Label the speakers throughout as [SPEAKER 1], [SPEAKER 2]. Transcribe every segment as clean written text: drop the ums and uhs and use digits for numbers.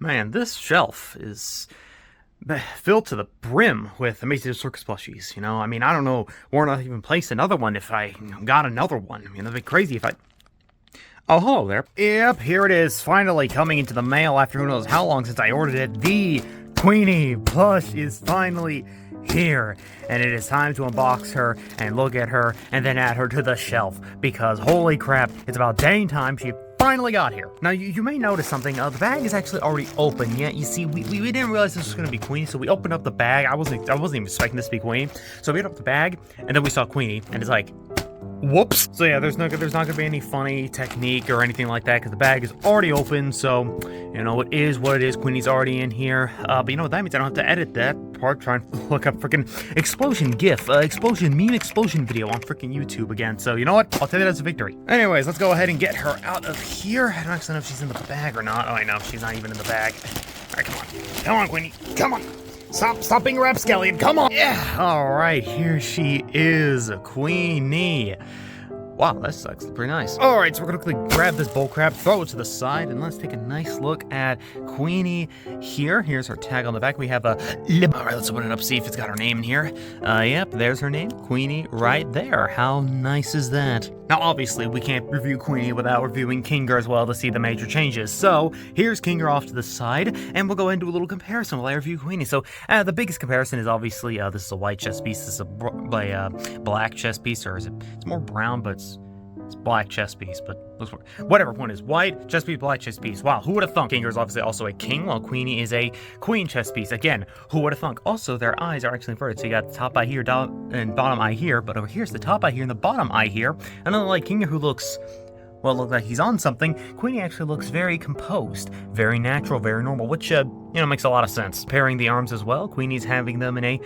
[SPEAKER 1] Man, this shelf is filled to the brim with Amazing Circus plushies. I mean, I don't know where not even place another one if I got another one. I mean, that'd be crazy if I... Oh, hello there. Yep, here it is, finally coming into the mail after who knows how long since I ordered it. The Queenie Plush is finally here, and it is time to unbox her and look at her and then add her to the shelf, because holy crap, it's about dang time she finally got here. Now, you may notice something. The bag is actually already open. Yeah, you see, we didn't realize this was going to be Queenie, so we opened up the bag. I wasn't even expecting this to be Queenie. So we opened up the bag, and then we saw Queenie, and it's like, whoops. So yeah, there's not gonna be any funny technique or anything like that because the bag is already open. So it is what it is. Queenie's already in here. But you know what that means? I don't have to edit that part. Try and look up freaking explosion gif, explosion meme explosion video on freaking YouTube again. So you know what? I'll take that as a victory. Anyways, let's go ahead and get her out of here. I don't actually know if she's in the bag or not. Oh, I know she's not even in the bag. All right, come on, Queenie, come on. Stop being a rapscallion, come on! Yeah, alright, here she is, Queenie. Wow, that's actually pretty nice. Alright, so we're gonna quickly grab this bullcrap, throw it to the side, and let's take a nice look at Queenie here. Here's her tag on the back. We have a lip. Alright, let's open it up, see if it's got her name in here. Yep, there's her name, Queenie, right there. How nice is that? Now, obviously, we can't review Queenie without reviewing Kinger as well to see the major changes. So, here's Kinger off to the side, and we'll go ahead and do a little comparison while I review Queenie. So, the biggest comparison is obviously, this is a white chest piece, this is a black chest piece, or is it? It's more brown, but it's black chest piece, but looks whatever. One is white chest piece, black chest piece. Wow, who would have thunk? Kinger is obviously also a king, while Queenie is a queen chest piece. Again, who would have thunk? Also, their eyes are actually inverted. So you got the top eye here, and bottom eye here, but over here's the top eye here and the bottom eye here. And then like Kinger, who looks, well, look like he's on something. Queenie actually looks very composed, very natural, very normal, which makes a lot of sense. Pairing the arms as well, Queenie's having them in a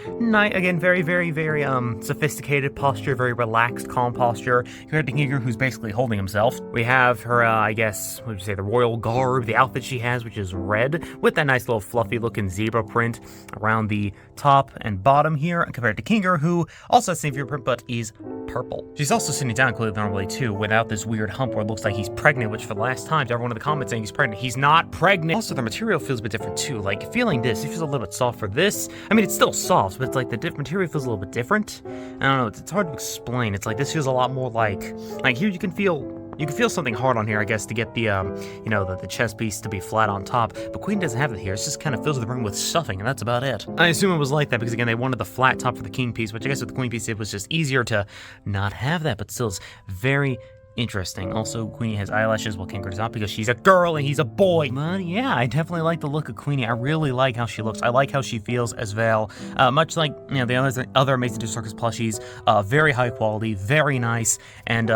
[SPEAKER 1] again, very, very, very sophisticated posture, very relaxed, calm posture. Compared to Kinger, who's basically holding himself. We have her, I guess, what would you say, the royal garb, the outfit she has, which is red, with that nice little fluffy looking zebra print around the top and bottom here, compared to Kinger, who also has the same zebra print, but is purple. She's also sitting down clearly normally too, without this weird hump where it looks like he's pregnant, which for the last time, everyone in the comments saying he's pregnant. He's not pregnant. Also, the material feels a bit different too. Like, feeling this, it feels a little bit soft for this. I mean, it's still soft, but it's like the material feels a little bit different. I don't know, it's hard to explain. It's like this feels a lot more like here you can feel something hard on here, I guess, to get the, the chest piece to be flat on top. But Queen doesn't have it here. It just kind of fills the rim with stuffing, and that's about it. I assume it was like that because, again, they wanted the flat top for the king piece, which I guess with the queen piece, it was just easier to not have that, but still is very interesting. Also, Queenie has eyelashes while Kinger does not because she's a girl and he's a boy. But yeah, I definitely like the look of Queenie. I really like how she looks. I like how she feels as well. Much like the other Amazing Circus plushies, very high quality, very nice, and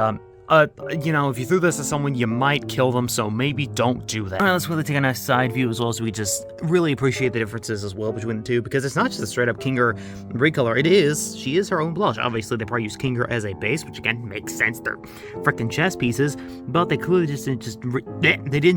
[SPEAKER 1] if you threw this at someone, you might kill them, so maybe don't do that. Alright, let's really take a nice side view as well, so we just really appreciate the differences as well between the two, because it's not just a straight-up Kinger recolor. She is her own blush. Obviously, they probably use Kinger as a base, which again makes sense. They're freaking chess pieces, but they clearly didn't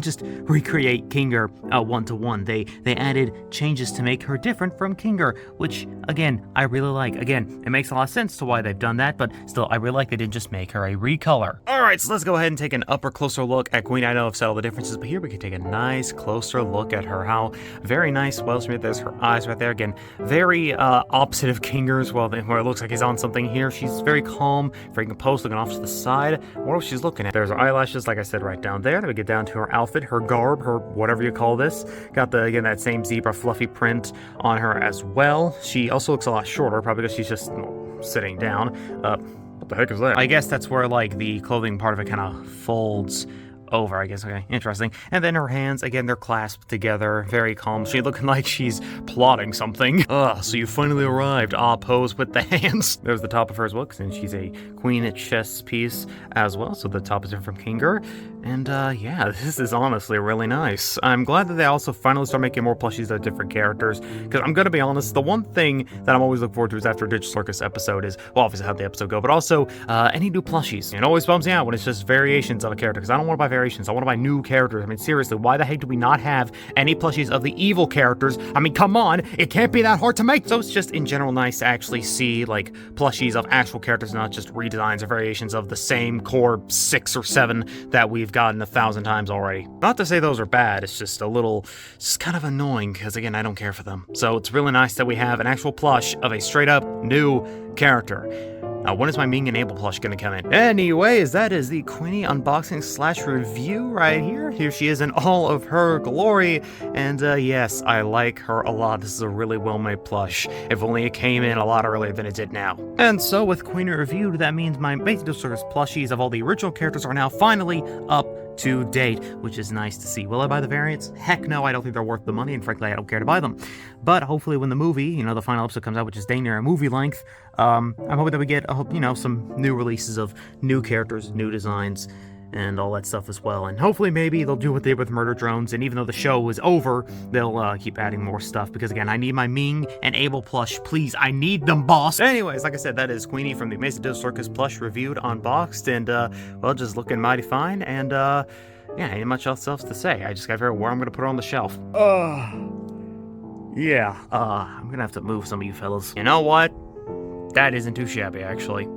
[SPEAKER 1] just recreate Kinger one-to-one. They added changes to make her different from Kinger, which again I really like. Again, it makes a lot of sense to why they've done that, but still, I really like they didn't just make her a recolor. Alright, so let's go ahead and take an closer look at Queenie. I know I've said all the differences, but here we can take a nice closer look at her. How very nice, well smooth. There's her eyes right there. Again, very opposite of Kinger's, where it looks like he's on something here. She's very calm, very composed, looking off to the side. What else she's looking at? There's her eyelashes, like I said, right down there. Then we get down to her outfit, her garb, her whatever you call this. Got again, that same zebra fluffy print on her as well. She also looks a lot shorter, probably because she's just sitting down. What the heck is that? I guess that's where, like, the clothing part of it kind of folds over, I guess. Okay, interesting. And then her hands, again, they're clasped together, very calm. She's looking like she's plotting something. So you finally arrived. Pose with the hands. There's the top of her as well, because she's a queen chess piece as well, so the top is different from Kinger. And yeah, this is honestly really nice. I'm glad that they also finally start making more plushies of different characters, because I'm gonna be honest, the one thing that I'm always looking forward to is after a Digital Circus episode is, well, obviously how'd the episode go, but also any new plushies. It always bums me out when it's just variations of a character, because I don't want to buy variations variations. I want to buy new characters. I mean, seriously, why the heck do we not have any plushies of the evil characters? I mean, come on, it can't be that hard to make. So it's just in general nice to actually see like plushies of actual characters, not just redesigns or variations of the same core 6 or 7 that we've gotten 1,000 times already. Not to say those are bad, it's just it's kind of annoying because again, I don't care for them. So it's really nice that we have an actual plush of a straight up new character. Now, when is my Ming and Abel plush gonna come in? Anyways, that is the Queenie unboxing / review right here. Here she is in all of her glory. And yes, I like her a lot. This is a really well-made plush. If only it came in a lot earlier than it did now. And so with Queenie reviewed, that means my Amazing Circus plushies of all the original characters are now finally up to date, which is nice to see. Will I buy the variants? Heck no, I don't think they're worth the money, and frankly, I don't care to buy them. But hopefully when the movie, the final episode comes out, which is dang near a movie length, I'm hoping that we get, some new releases of new characters, new designs, and all that stuff as well. And hopefully maybe they'll do what they did with Murder Drones, and even though the show is over, they'll keep adding more stuff, because again, I need my Ming and Abel plush, please, I need them, boss! Anyways, like I said, that is Queenie from the Amazing Circus plush reviewed, unboxed, and well, just looking mighty fine, and yeah, ain't much else to say. I just gotta figure out where I'm gonna put her on the shelf. Yeah, I'm gonna have to move some of you fellas. You know what? That isn't too shabby, actually.